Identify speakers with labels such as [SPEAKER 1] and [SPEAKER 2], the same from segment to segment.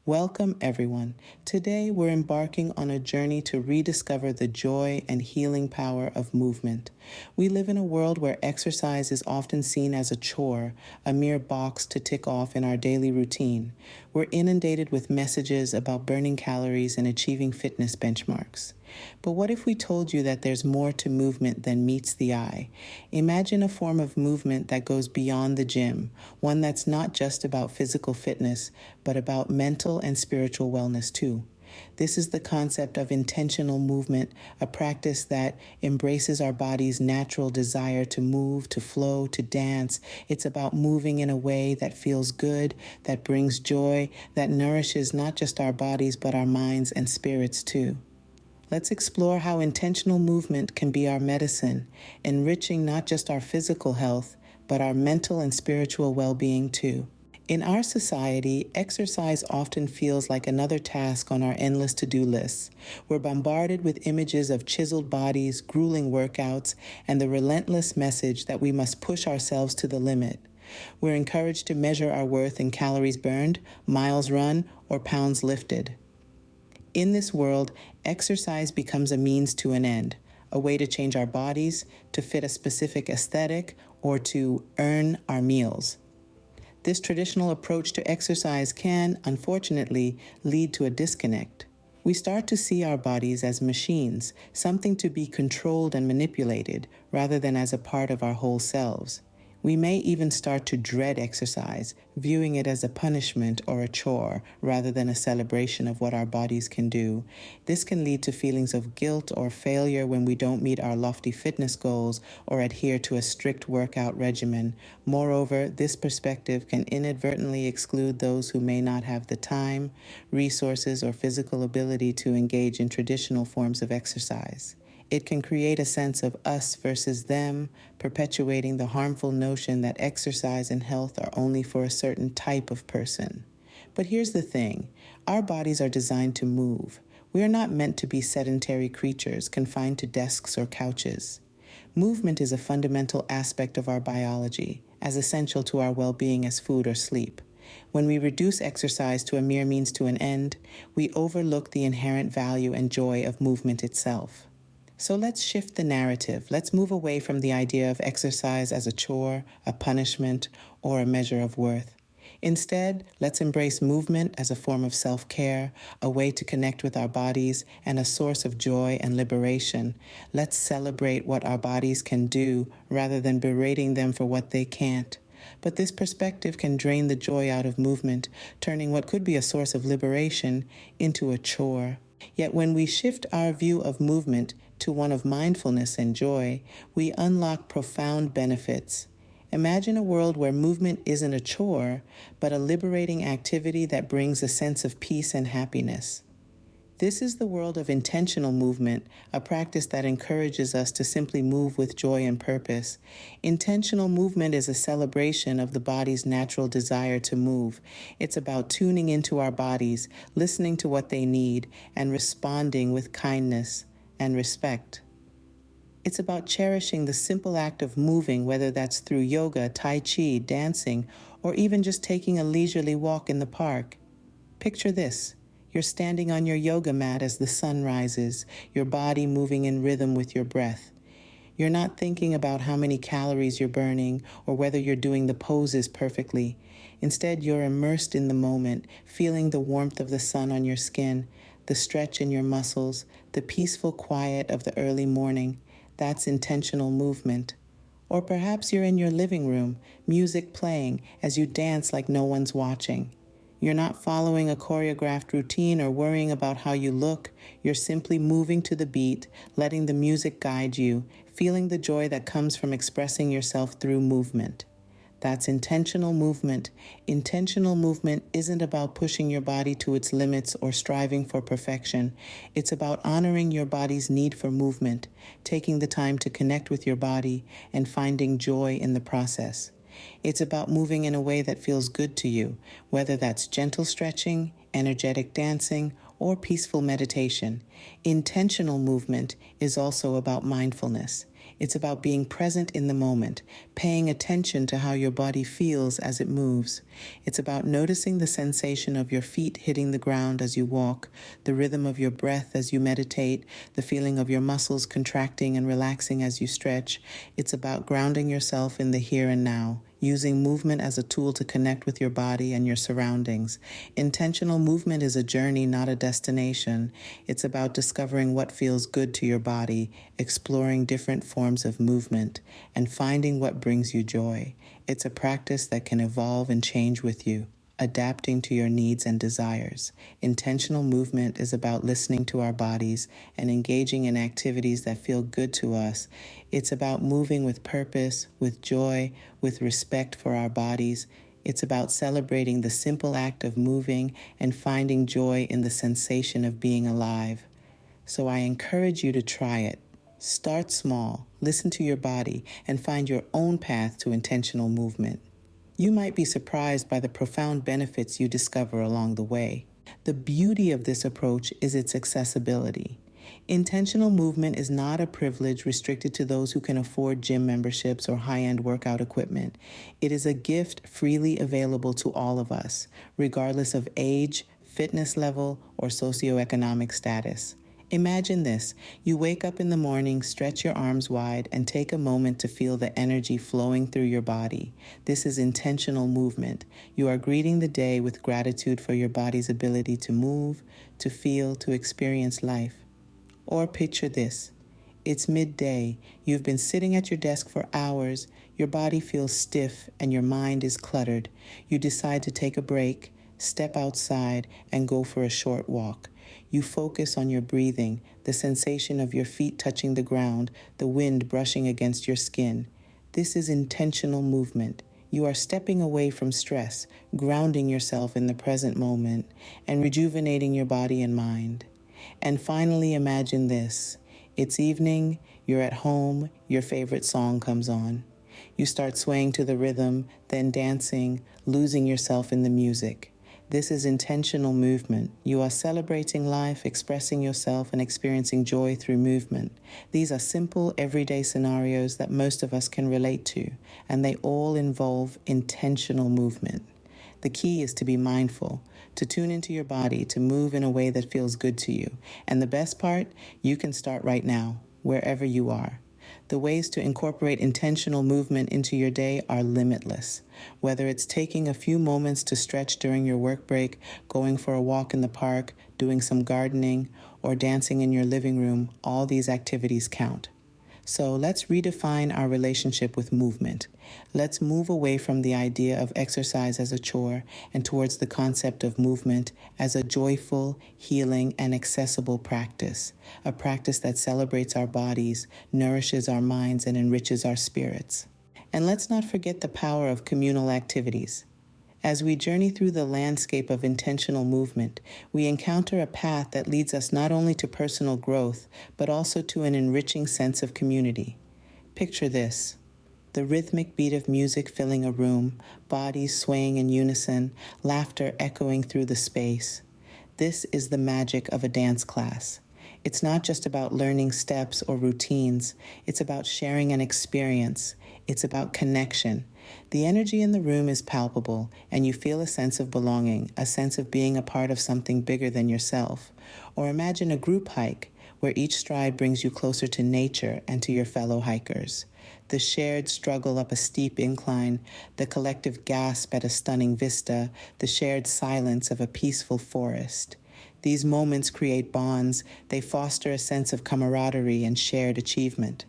[SPEAKER 1] Welcome, everyone. Today, we're embarking on a journey to rediscover the joy and healing power of movement. We live in a world where exercise is often seen as a chore, a mere box to tick off in our daily routine. We're inundated with messages about burning calories and achieving fitness benchmarks. But what if we told you that there's more to movement than meets the eye? Imagine a form of movement that goes beyond the gym, one that's not just about physical fitness, but about mental and spiritual wellness too. This is the concept of intentional movement, a practice that embraces our body's natural desire to move, to flow, to dance. It's about moving in a way that feels good, that brings joy, that nourishes not just our bodies, but our minds and spirits too. Let's explore how intentional movement can be our medicine, enriching not just our physical health, but our mental and spiritual well-being too. In our society, exercise often feels like another task on our endless to-do lists. We're bombarded with images of chiseled bodies, grueling workouts, and the relentless message that we must push ourselves to the limit. We're encouraged to measure our worth in calories burned, miles run, or pounds lifted. In this world, exercise becomes a means to an end, a way to change our bodies, to fit a specific aesthetic, or to earn our meals. This traditional approach to exercise can, unfortunately, lead to a disconnect. We start to see our bodies as machines, something to be controlled and manipulated, rather than as a part of our whole selves. We may even start to dread exercise, viewing it as a punishment or a chore rather than a celebration of what our bodies can do. This can lead to feelings of guilt or failure when we don't meet our lofty fitness goals or adhere to a strict workout regimen. Moreover, this perspective can inadvertently exclude those who may not have the time, resources, or physical ability to engage in traditional forms of exercise. It can create a sense of us versus them, perpetuating the harmful notion that exercise and health are only for a certain type of person. But here's the thing, our bodies are designed to move. We are not meant to be sedentary creatures confined to desks or couches. Movement is a fundamental aspect of our biology, as essential to our well-being as food or sleep. When we reduce exercise to a mere means to an end, we overlook the inherent value and joy of movement itself. So let's shift the narrative. Let's move away from the idea of exercise as a chore, a punishment, or a measure of worth. Instead, let's embrace movement as a form of self-care, a way to connect with our bodies, and a source of joy and liberation. Let's celebrate what our bodies can do rather than berating them for what they can't. But this perspective can drain the joy out of movement, turning what could be a source of liberation into a chore. Yet when we shift our view of movement to one of mindfulness and joy, we unlock profound benefits. Imagine a world where movement isn't a chore, but a liberating activity that brings a sense of peace and happiness. This is the world of intentional movement, a practice that encourages us to simply move with joy and purpose. Intentional movement is a celebration of the body's natural desire to move. It's about tuning into our bodies, listening to what they need, and responding with kindness and respect. It's about cherishing the simple act of moving, whether that's through yoga, Tai Chi, dancing, or even just taking a leisurely walk in the park. Picture this. You're standing on your yoga mat as the sun rises, your body moving in rhythm with your breath. You're not thinking about how many calories you're burning or whether you're doing the poses perfectly. Instead, you're immersed in the moment, feeling the warmth of the sun on your skin, the stretch in your muscles, the peaceful quiet of the early morning. That's intentional movement. Or perhaps you're in your living room, music playing as you dance like no one's watching. You're not following a choreographed routine or worrying about how you look. You're simply moving to the beat, letting the music guide you, feeling the joy that comes from expressing yourself through movement. That's intentional movement. Intentional movement isn't about pushing your body to its limits or striving for perfection. It's about honoring your body's need for movement, taking the time to connect with your body, and finding joy in the process. It's about moving in a way that feels good to you, whether that's gentle stretching, energetic dancing, or peaceful meditation. Intentional movement is also about mindfulness. It's about being present in the moment, paying attention to how your body feels as it moves. It's about noticing the sensation of your feet hitting the ground as you walk, the rhythm of your breath as you meditate, the feeling of your muscles contracting and relaxing as you stretch. It's about grounding yourself in the here and now, using movement as a tool to connect with your body and your surroundings. Intentional movement is a journey, not a destination. It's about discovering what feels good to your body, exploring different forms of movement, and finding what brings you joy. It's a practice that can evolve and change with you, adapting to your needs and desires. Intentional movement is about listening to our bodies and engaging in activities that feel good to us. It's about moving with purpose, with joy, with respect for our bodies. It's about celebrating the simple act of moving and finding joy in the sensation of being alive. So I encourage you to try it. Start small, listen to your body, and find your own path to intentional movement. You might be surprised by the profound benefits you discover along the way. The beauty of this approach is its accessibility. Intentional movement is not a privilege restricted to those who can afford gym memberships or high-end workout equipment. It is a gift freely available to all of us, regardless of age, fitness level, or socioeconomic status. Imagine this. You wake up in the morning, stretch your arms wide, and take a moment to feel the energy flowing through your body. This is intentional movement. You are greeting the day with gratitude for your body's ability to move, to feel, to experience life. Or picture this. It's midday. You've been sitting at your desk for hours. Your body feels stiff and your mind is cluttered. You decide to take a break, step outside, and go for a short walk. You focus on your breathing, the sensation of your feet touching the ground, the wind brushing against your skin. This is intentional movement. You are stepping away from stress, grounding yourself in the present moment, and rejuvenating your body and mind. And finally, imagine this. It's evening, you're at home, your favorite song comes on. You start swaying to the rhythm, then dancing, losing yourself in the music. This is intentional movement. You are celebrating life, expressing yourself, and experiencing joy through movement. These are simple, everyday scenarios that most of us can relate to, and they all involve intentional movement. The key is to be mindful, to tune into your body, to move in a way that feels good to you. And the best part, you can start right now, wherever you are. The ways to incorporate intentional movement into your day are limitless. Whether it's taking a few moments to stretch during your work break, going for a walk in the park, doing some gardening, or dancing in your living room, all these activities count. So let's redefine our relationship with movement. Let's move away from the idea of exercise as a chore and towards the concept of movement as a joyful, healing, and accessible practice, a practice that celebrates our bodies, nourishes our minds, and enriches our spirits. And let's not forget the power of communal activities. As we journey through the landscape of intentional movement, we encounter a path that leads us not only to personal growth, but also to an enriching sense of community. Picture this. The rhythmic beat of music filling a room, bodies swaying in unison, laughter echoing through the space. This is the magic of a dance class. It's not just about learning steps or routines. It's about sharing an experience. It's about connection. The energy in the room is palpable, and you feel a sense of belonging, a sense of being a part of something bigger than yourself. Or imagine a group hike, where each stride brings you closer to nature and to your fellow hikers. The shared struggle up a steep incline, the collective gasp at a stunning vista, the shared silence of a peaceful forest. These moments create bonds. They foster a sense of camaraderie and shared achievement.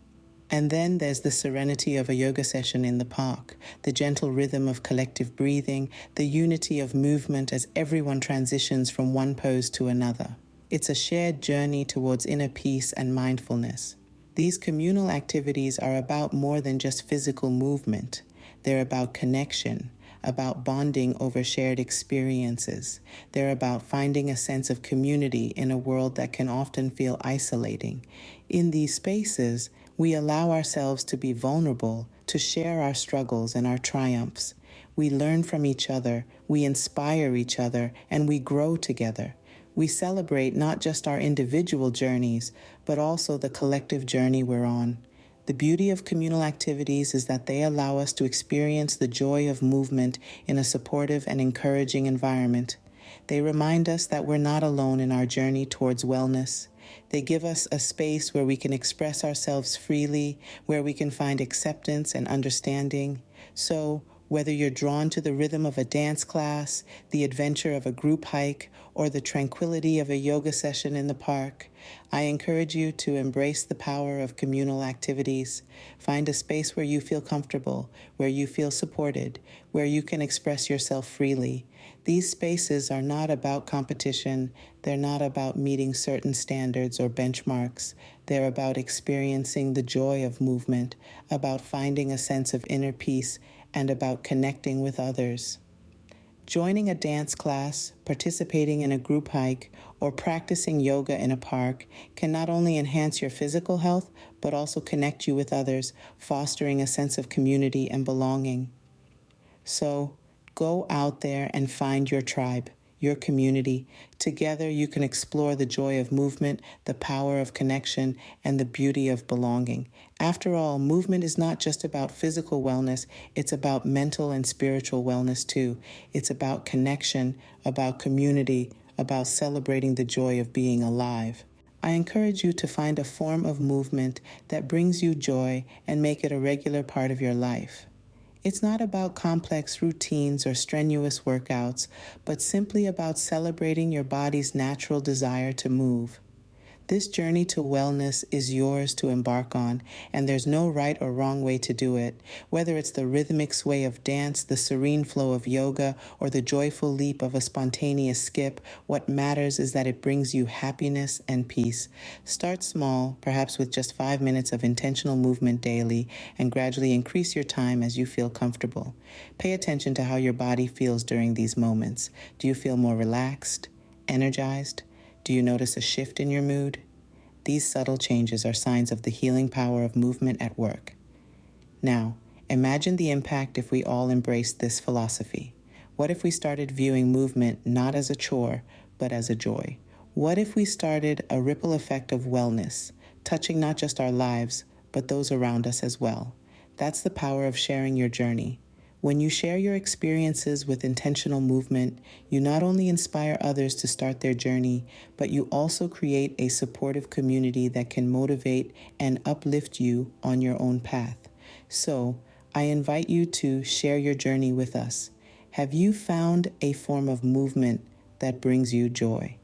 [SPEAKER 1] And then there's the serenity of a yoga session in the park, the gentle rhythm of collective breathing, the unity of movement as everyone transitions from one pose to another. It's a shared journey towards inner peace and mindfulness. These communal activities are about more than just physical movement. They're about connection, about bonding over shared experiences. They're about finding a sense of community in a world that can often feel isolating. In these spaces, we allow ourselves to be vulnerable, to share our struggles and our triumphs. We learn from each other, we inspire each other, and we grow together. We celebrate not just our individual journeys, but also the collective journey we're on. The beauty of communal activities is that they allow us to experience the joy of movement in a supportive and encouraging environment. They remind us that we're not alone in our journey towards wellness. They give us a space where we can express ourselves freely, where we can find acceptance and understanding. So, whether you're drawn to the rhythm of a dance class, the adventure of a group hike, or the tranquility of a yoga session in the park, I encourage you to embrace the power of communal activities. Find a space where you feel comfortable, where you feel supported, where you can express yourself freely. These spaces are not about competition. They're not about meeting certain standards or benchmarks. They're about experiencing the joy of movement, about finding a sense of inner peace, and about connecting with others. Joining a dance class, participating in a group hike, or practicing yoga in a park can not only enhance your physical health, but also connect you with others, fostering a sense of community and belonging. So, go out there and find your tribe, your community. Together, you can explore the joy of movement, the power of connection, and the beauty of belonging. After all, movement is not just about physical wellness, it's about mental and spiritual wellness too. It's about connection, about community, about celebrating the joy of being alive. I encourage you to find a form of movement that brings you joy and make it a regular part of your life. It's not about complex routines or strenuous workouts, but simply about celebrating your body's natural desire to move. This journey to wellness is yours to embark on, and there's no right or wrong way to do it. Whether it's the rhythmic sway of dance, the serene flow of yoga, or the joyful leap of a spontaneous skip, what matters is that it brings you happiness and peace. Start small, perhaps with just 5 minutes of intentional movement daily, and gradually increase your time as you feel comfortable. Pay attention to how your body feels during these moments. Do you feel more relaxed, energized? Do you notice a shift in your mood? These subtle changes are signs of the healing power of movement at work. Now, imagine the impact if we all embraced this philosophy. What if we started viewing movement not as a chore, but as a joy? What if we started a ripple effect of wellness, touching not just our lives, but those around us as well? That's the power of sharing your journey. When you share your experiences with intentional movement, you not only inspire others to start their journey, but you also create a supportive community that can motivate and uplift you on your own path. So, I invite you to share your journey with us. Have you found a form of movement that brings you joy?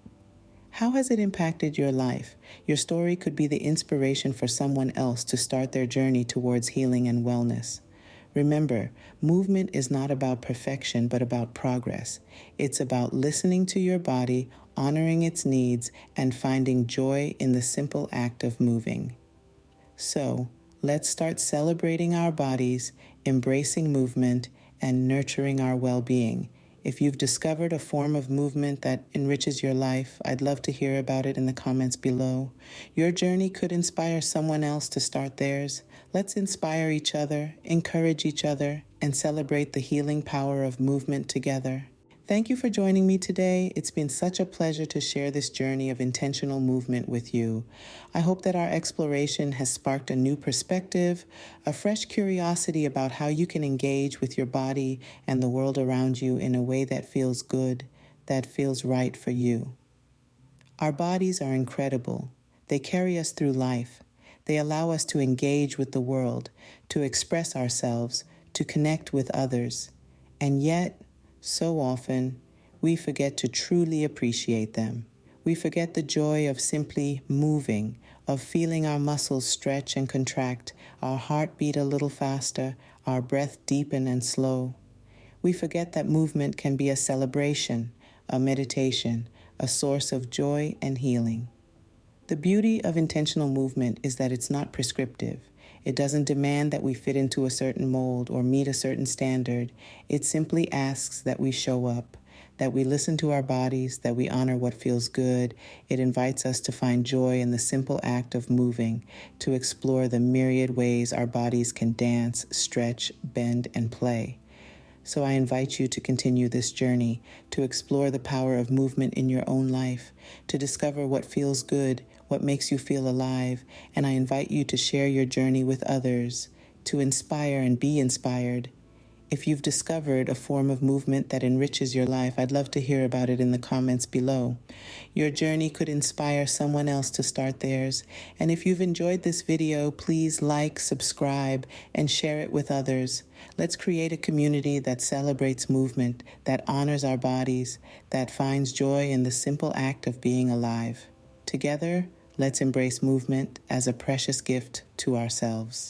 [SPEAKER 1] How has it impacted your life? Your story could be the inspiration for someone else to start their journey towards healing and wellness. Remember, movement is not about perfection, but about progress. It's about listening to your body, honoring its needs, and finding joy in the simple act of moving. So, let's start celebrating our bodies, embracing movement, and nurturing our well-being. If you've discovered a form of movement that enriches your life, I'd love to hear about it in the comments below. Your journey could inspire someone else to start theirs. Let's inspire each other, encourage each other, and celebrate the healing power of movement together. Thank you for joining me today. It's been such a pleasure to share this journey of intentional movement with you. I hope that our exploration has sparked a new perspective, a fresh curiosity about how you can engage with your body and the world around you in a way that feels good, that feels right for you. Our bodies are incredible. They carry us through life. They allow us to engage with the world, to express ourselves, to connect with others. And yet, so often, we forget to truly appreciate them. We forget the joy of simply moving, of feeling our muscles stretch and contract, our heart beat a little faster, our breath deepen and slow. We forget that movement can be a celebration, a meditation, a source of joy and healing. The beauty of intentional movement is that it's not prescriptive. It doesn't demand that we fit into a certain mold or meet a certain standard. It simply asks that we show up, that we listen to our bodies, that we honor what feels good. It invites us to find joy in the simple act of moving, to explore the myriad ways our bodies can dance, stretch, bend, and play. So I invite you to continue this journey, to explore the power of movement in your own life, to discover what feels good, what makes you feel alive, and I invite you to share your journey with others, to inspire and be inspired. If you've discovered a form of movement that enriches your life, I'd love to hear about it in the comments below. Your journey could inspire someone else to start theirs. And if you've enjoyed this video, please like, subscribe, and share it with others. Let's create a community that celebrates movement, that honors our bodies, that finds joy in the simple act of being alive. Together, let's embrace movement as a precious gift to ourselves.